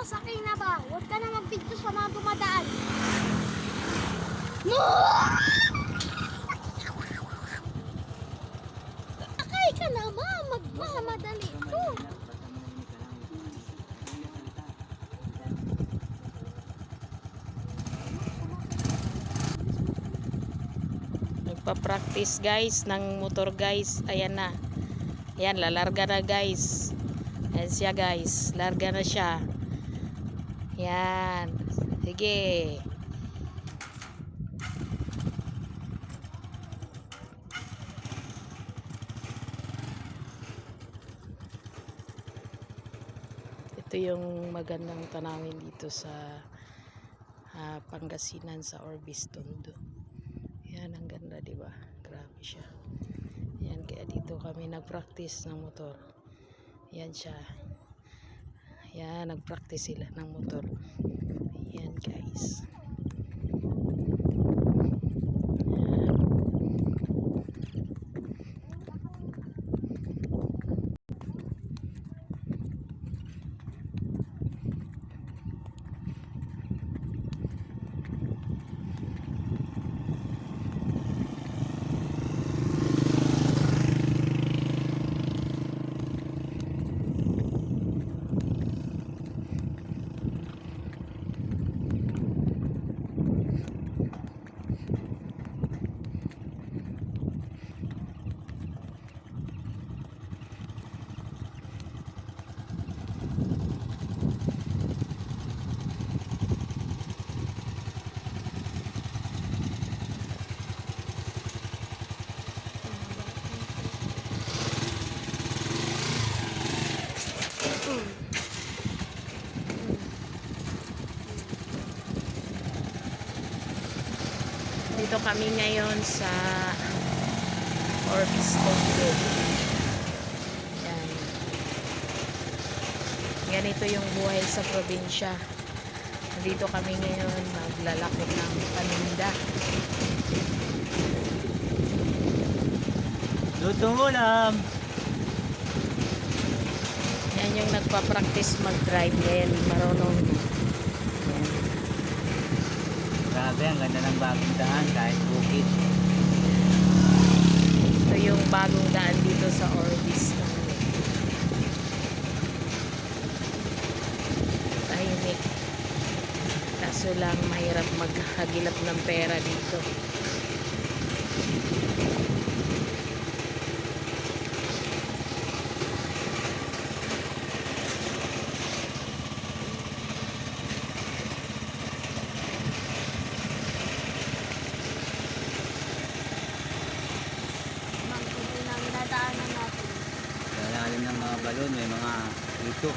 Sakay na ba? Huwag ka na mag-video sa mga dumadaan. Sakay ka na ba? Magmamadali ito. Nagpa-practice guys ng motor guys. Ayan na. Ayan, lalarga na guys. Ayan siya guys. Larga na siya. Ayan. Sige. Ito yung magandang tanawin dito sa Pangasinan sa Orbis Tondo. Yan, ang ganda, diba? Grabe siya. Yan, kaya dito kami nag-practice ng motor. Yan siya. Yan, nag-practice sila ng motor. Yan, guys. Dito kami ngayon sa Orbis Tondo. Yan. Ganito yung buhay sa probinsya. Dito kami ngayon maglalako ng paninda. Lutong ulam. Yan yung nagpa-practice mag-drive ngayon. Marunong. Yan. Grabe, ang ganda ng bagong daan kahit bukid. Ito yung bagong daan dito sa Orbis Tondo. Tahimik. Kaso lang mahirap maghagilap ng pera dito. Magkunin ang dadaanan natin. Sa lalim ng mga balon, may mga ito.